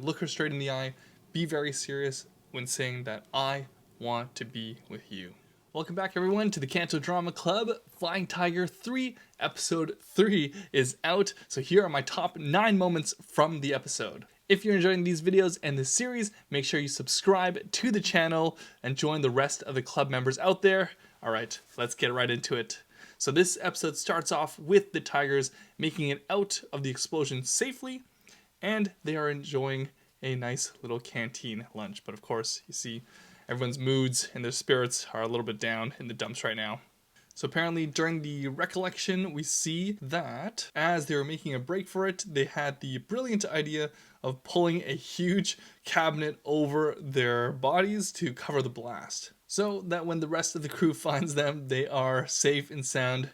Look her straight in the eye, be very serious when saying that I want to be with you. Welcome back everyone to the Canto Drama Club. Flying Tiger 3, episode 3 is out, so here are my top 9 moments from the episode. If you're enjoying these videos and this series, make sure you subscribe to the channel and join the rest of the club members out there. Alright, let's get right into it. So this episode starts off with the Tigers making it out of the explosion safely, and they are enjoying a nice little canteen lunch. But of course, you see, everyone's moods and their spirits are a little bit down in the dumps right now. So apparently during the recollection, we see that as they were making a break for it, they had the brilliant idea of pulling a huge cabinet over their bodies to cover the blast, so that when the rest of the crew finds them, they are safe and sound.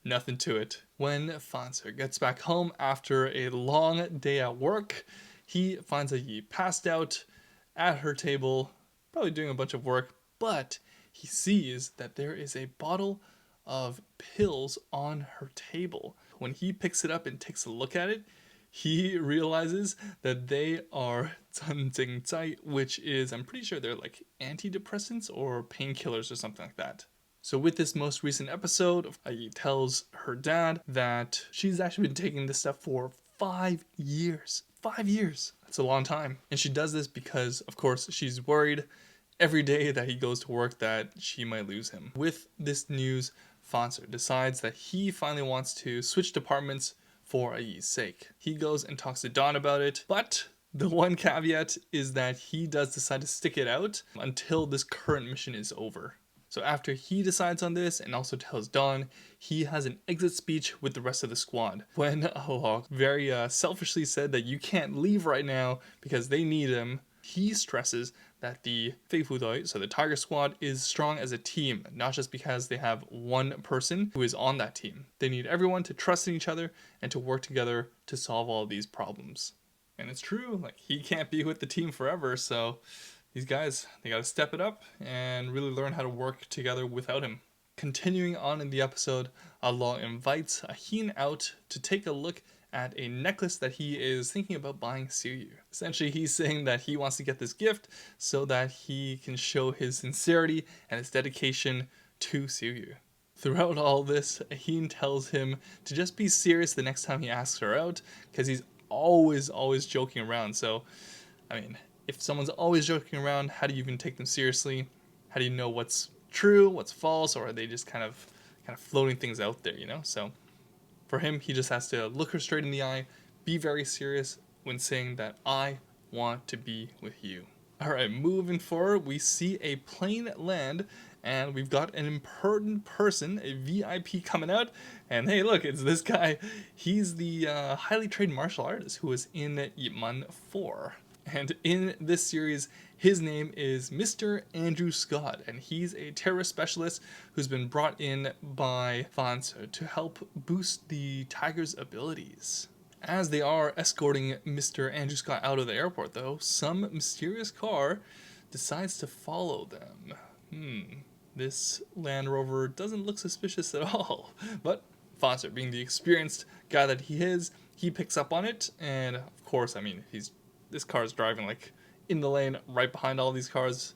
Nothing to it. When Fanzer gets back home after a long day at work, he finds a Yi passed out at her table, probably doing a bunch of work, but he sees that there is a bottle of pills on her table. When he picks it up and takes a look at it, he realizes that they are Zai, which is, I'm pretty sure they're like antidepressants or painkillers or something like that. So with this most recent episode, Yi tells her dad that she's actually been taking this stuff for 5 years. 5 years. That's a long time. And she does this because, of course, she's worried every day that he goes to work that she might lose him. With this news, Fanzer decides that he finally wants to switch departments for Yi's sake. He goes and talks to Dawn about it, but the one caveat is that he does decide to stick it out until this current mission is over. So after he decides on this and also tells Dawn, he has an exit speech with the rest of the squad. When Alok very selfishly said that you can't leave right now because they need him, he stresses that the Feifudoi, so the Tiger Squad, is strong as a team, not just because they have one person who is on that team. They need everyone to trust in each other and to work together to solve all these problems. And it's true, like, he can't be with the team forever, so these guys, they gotta step it up and really learn how to work together without him. Continuing on in the episode, Allah invites Ahin out to take a look at a necklace that he is thinking about buying Suyu. Essentially, he's saying that he wants to get this gift so that he can show his sincerity and his dedication to Suyu. Throughout all this, Ahin tells him to just be serious the next time he asks her out, because he's always joking around. So, I mean, if someone's always joking around, how do you even take them seriously? How do you know what's true, what's false, or are they just kind of floating things out there, you know? So for him, he just has to look her straight in the eye, be very serious when saying that I want to be with you. Alright, moving forward, we see a plane land, and we've got an important person, a VIP coming out, and hey look, it's this guy. He's the highly trained martial artist who was in Ip Man 4. And in this series, his name is Mr. Andrew Scott, and he's a terrorist specialist who's been brought in by Fanzer to help boost the Tiger's abilities. As they are escorting Mr. Andrew Scott out of the airport, though, some mysterious car decides to follow them. This Land Rover doesn't look suspicious at all, but Fanzer, being the experienced guy that he is, he picks up on it, and of course, I mean, this car is driving like in the lane right behind all these cars.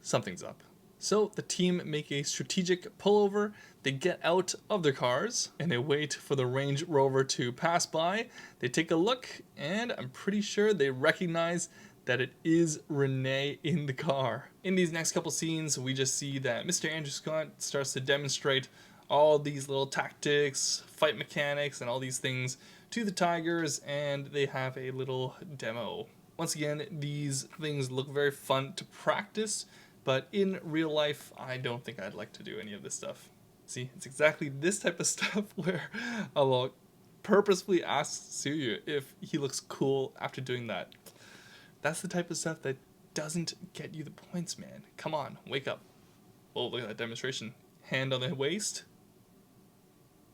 Something's up. So the team make a strategic pullover. They get out of their cars and they wait for the Range Rover to pass by. They take a look and I'm pretty sure they recognize that it is Renee in the car. In these next couple scenes, we just see that Mr. Andrew Scott starts to demonstrate all these little tactics, fight mechanics, and all these things to the Tigers, and they have a little demo. Once again, these things look very fun to practice, but in real life, I don't think I'd like to do any of this stuff. See, it's exactly this type of stuff where Alok purposefully asks Suyu if he looks cool after doing that. That's the type of stuff that doesn't get you the points, man. Come on, wake up. Oh, look at that demonstration. Hand on the waist.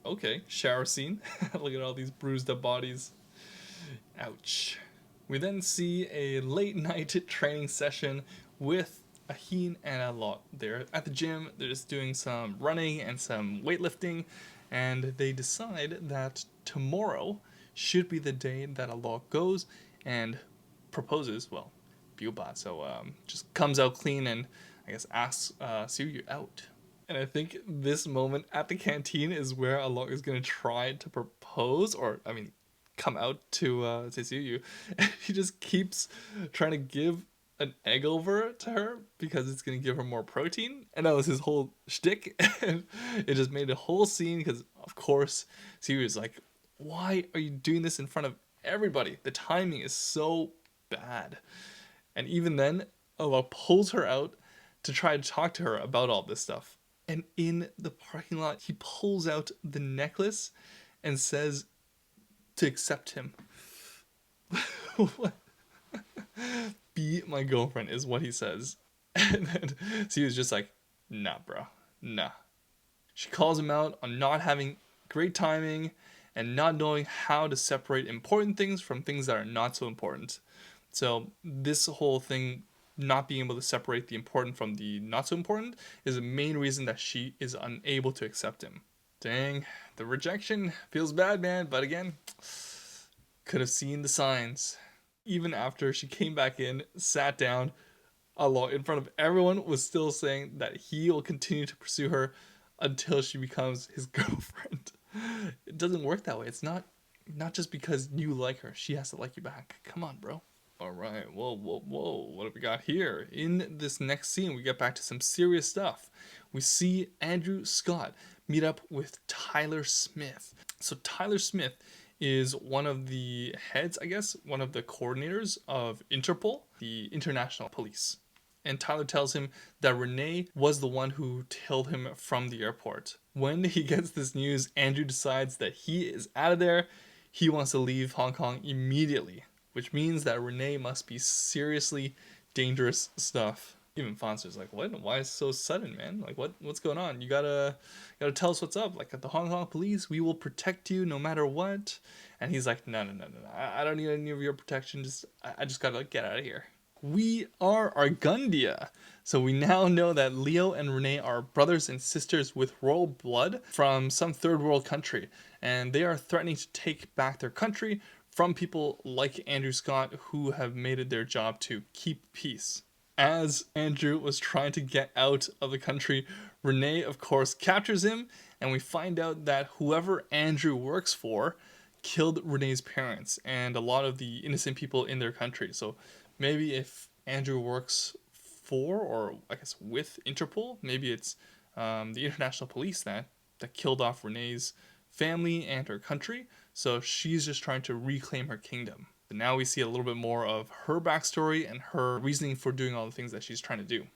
Okay, shower scene. Look at all these bruised up bodies. Ouch. We then see a late night training session with Ahin and Alok. They're at the gym, they're just doing some running and some weightlifting, and they decide that tomorrow should be the day that Alok goes and proposes, well, Bilba, so just comes out clean and I guess asks Soo-yu out. And I think this moment at the canteen is where Alok is gonna try to propose, or I mean, come out to Soo-yu. And he just keeps trying to give an egg over to her because it's gonna give her more protein. And that was his whole shtick. And it just made a whole scene because, of course, Soo-yu is like, "Why are you doing this in front of everybody? The timing is so bad." And even then, Alok pulls her out to try to talk to her about all this stuff. And in the parking lot, he pulls out the necklace and says to accept him. What? Be my girlfriend is what he says. And then he was just like, nah, bro, nah. She calls him out on not having great timing and not knowing how to separate important things from things that are not so important. So this whole thing, not being able to separate the important from the not so important, is the main reason that she is unable to accept him. Dang, the rejection feels bad, man. But again, could have seen the signs. Even after she came back in, sat down, Alok in front of everyone was still saying that he will continue to pursue her until she becomes his girlfriend. It doesn't work that way. It's not just because you like her. She has to like you back. Come on, bro. All right, whoa. What have we got here? In this next scene, we get back to some serious stuff. We see Andrew Scott meet up with Tyler Smith. So Tyler Smith is one of the heads, I guess, one of the coordinators of Interpol, the international police. And Tyler tells him that Renee was the one who killed him from the airport. When he gets this news, Andrew decides that he is out of there. He wants to leave Hong Kong immediately, which means that Renee must be seriously dangerous stuff. Even Fonster's like, what? Why is it so sudden, man? Like, what's going on? You gotta tell us what's up. Like, at the Hong Kong police, we will protect you no matter what. And he's like, no. I don't need any of your protection. I just gotta get out of here. We are Argundia. So we now know that Leo and Renee are brothers and sisters with royal blood from some third world country. And they are threatening to take back their country from people like Andrew Scott, who have made it their job to keep peace. As Andrew was trying to get out of the country, Renee, of course, captures him, and we find out that whoever Andrew works for killed Renee's parents and a lot of the innocent people in their country. So maybe if Andrew works for, or I guess with Interpol, maybe it's the international police that killed off Renee's family and her country. So she's just trying to reclaim her kingdom. But now we see a little bit more of her backstory and her reasoning for doing all the things that she's trying to do.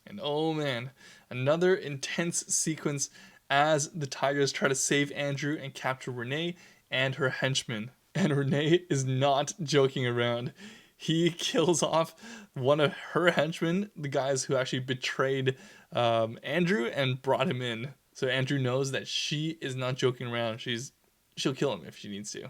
And oh man, another intense sequence as the Tigers try to save Andrew and capture Renee and her henchmen. And Renee is not joking around. He kills off one of her henchmen, the guys who actually betrayed Andrew and brought him in. So Andrew knows that she is not joking around. She'll kill him if she needs to.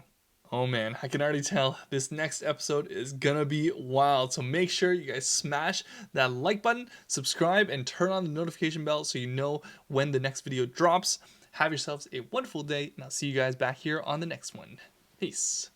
Oh man, I can already tell this next episode is gonna be wild. So make sure you guys smash that like button, subscribe, and turn on the notification bell so you know when the next video drops. Have yourselves a wonderful day, and I'll see you guys back here on the next one. Peace.